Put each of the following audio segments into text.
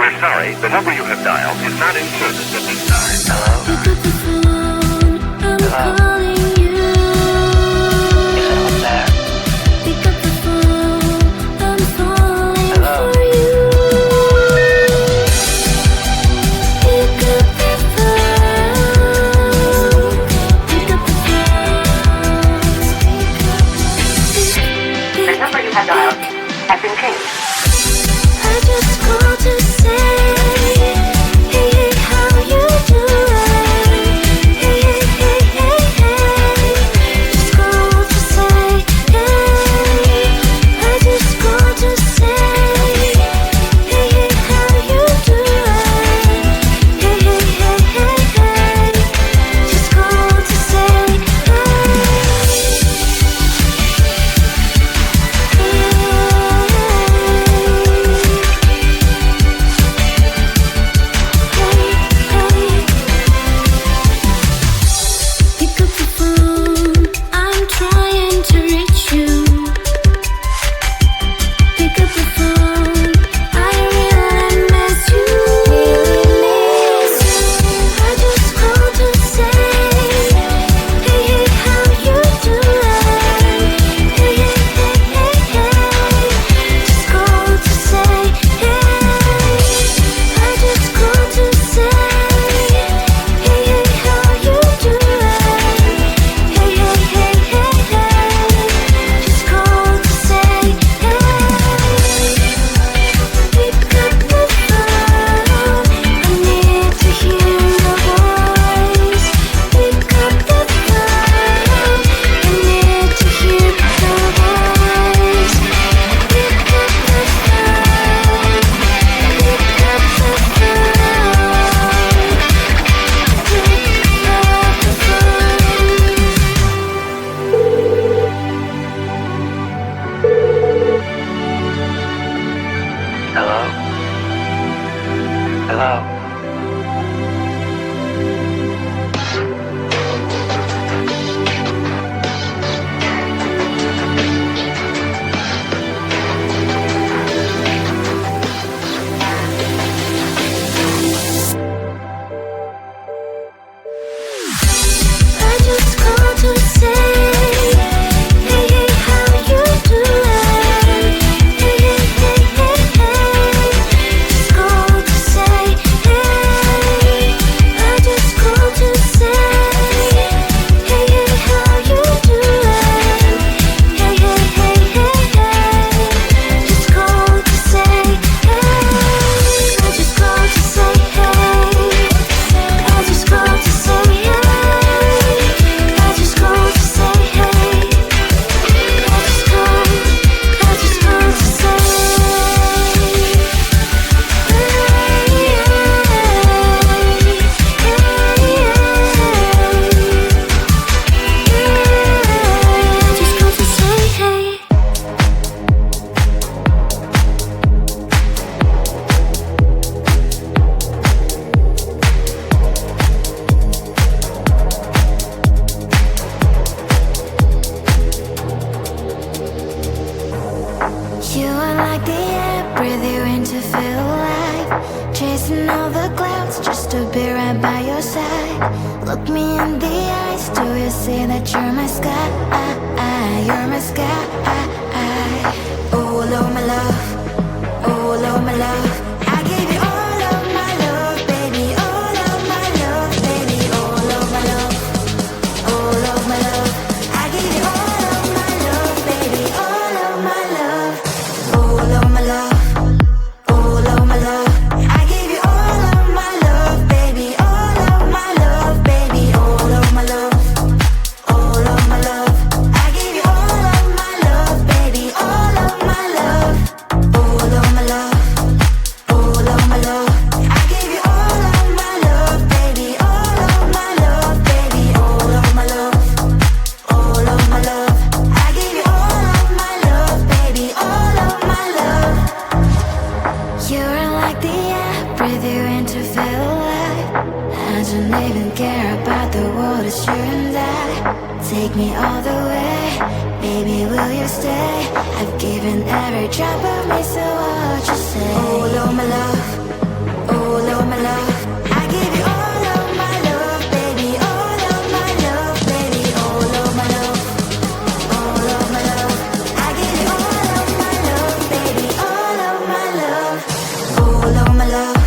We're sorry, the number you have dialed is not in service at this time. Hello? Pick up the phone, I'm calling you. Is anyone there? Pick up the phone, I'm falling for you. Pick up the phone, pick up the phone. The number you have dialed has been changed. I just called to say, hey, hey, how you doing? Hey, hey, hey, hey, hey. Just called to say, hey. I just called to say, hey, hey, how you doing? Hey, hey, hey, hey, hey. Just called to say, pick up the phone, I'm trying to reach you. Pick up the phone, I really miss you. I just called to say, hey, hey, how you doing? Hey, hey, hey, hey, hey. Just called to say, hey. I just called to say, hey, hey, how you doing? Hey, hey, hey, hey, hey. Just called to say, hey. Pick up the phone, I need to hear your voice. Pick up the phone, I need to hear your voice. Pick up the phone, pick up the Hello? Hello? I just called to say, hey, hey, how you doing? Hey, hey, hey, hey, hey. Just called to say, hey. I just called to say, hey, hey, how you doing? Hey, hey, hey, hey, hey. Just called to say, hey. I just called to say, hey. I just called to say, hey. I just called to say, hey. I just called to say, I just called to say, hey. You are like the air, breathe you in to feel alive. Chasing all the clouds just to be right by your side. Look me in the eyes, do you see that you're my sky? You're my sky. Oh, Lord, my love. Oh, Lord, my love. I give you all of my love, baby. All of my love, baby. All of my love. All of my love. I give you all of my love, baby. All of my love. All of my love. All of my love. I give you all of my love, baby. All of my love, baby. All of my love. All of my love. I give you all of my love, baby. All of my love. All of my love. All of my love. I give you all of my love, baby. All of my love, baby. All of my love. All of my love. I give you all of my love, baby. All of my love. You're like the air, breathe you in to feel alive. I don't even care about the world, it's you and I. Take me all the way, baby, will you stay? I've given every drop of me, so what you say? Oh, Lord, my love. my love,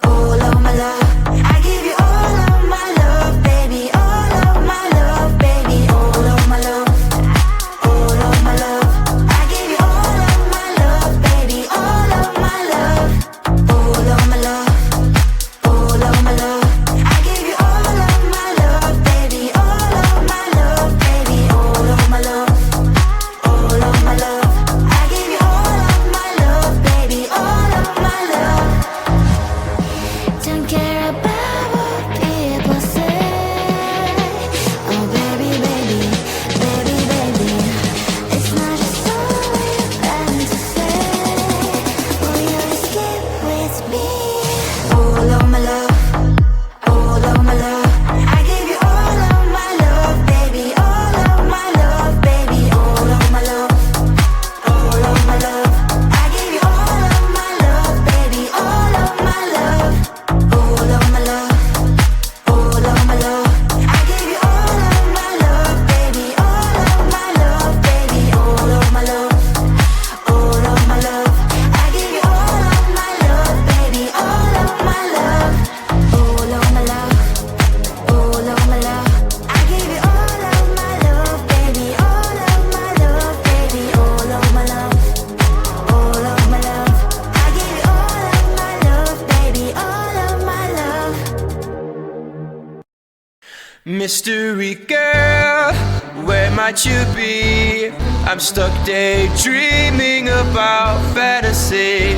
all of my love. I give you all of my love, baby, all of my love, baby, all of my love, all of my love. I give you all of my love, baby, all of my love, all of my love, all of my love. I give you all of my love, baby, all of my love, baby, all of my love, all of my love. I give you all of my love, baby, all of my love. Don't care about what people say. Oh baby, baby, baby, baby. It's not just all we're meant to say. Will you just get with me? All of my love, all of my love. I give you all of my love, baby, all of my love, baby, all of my love, all of my love. I give you all of my love, baby, all of my love, all of my love, all of my love. I give you all of my love, baby, all of my love, baby, all of my love, all of my love. I give you all of my love, baby, all of my love, all of my love, all of my love. I give you all of my love, baby, all of my love, baby, all of my love, all of my love. I give you all of my love, baby, all of my love. Mystery girl, where might you be? I'm stuck daydreaming about fantasy.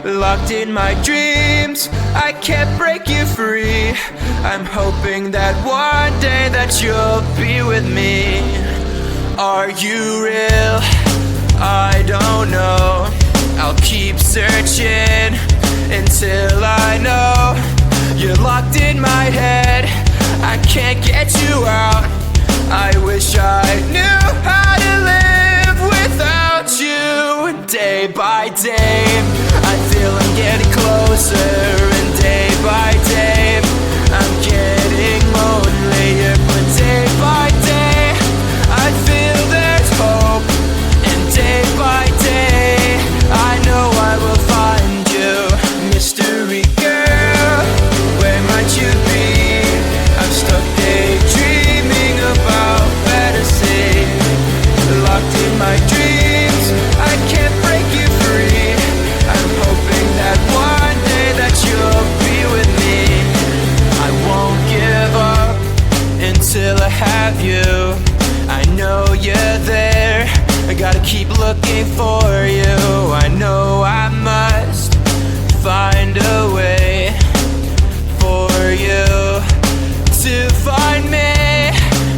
Locked in my dreams, I can't break you free. I'm hoping that one day that you'll be with me. Are you real? I don't know. I'll keep searching until I know. You're locked in my head, I can't get you out. I wish I knew how to live without you. Day by day, I feel I'm getting closer, and day by day, I'm getting lonelier. But day by day, I feel there's hope, and day by day, I know I will find you. Mystery girl, where might you be? I'm stuck daydreaming about fantasy. Locked in my dreams, I can't break you free. I'm hoping that one day that you'll be with me. I won't give up until I have you. I know you're there, I gotta keep looking for you. I know I must find a way for you to find me.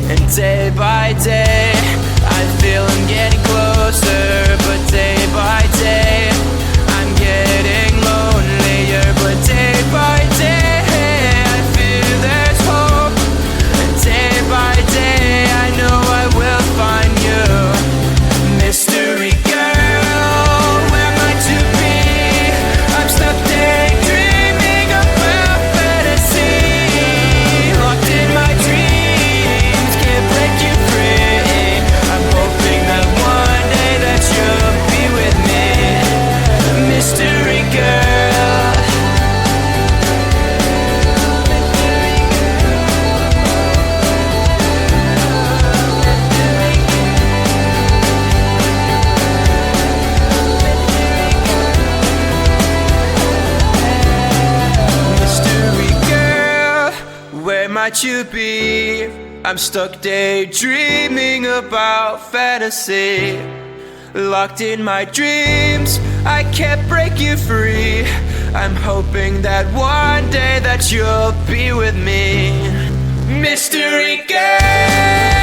And day by day, I feel I'm getting closer. But day by day, I'm getting lonelier. But day by day, I feel there's hope. And day by day, I know I will find you. Mystery girl, where might you be? I'm stuck daydreaming about fantasy. Locked in my dreams, can't break you free. I'm hoping that one day that you'll be with me. Mystery girl. Mystery girl, where might you be? I'm stuck daydreaming about fantasy. Locked in my dreams, I can't break you free. I'm hoping that one day that you'll be with me. Mystery girl.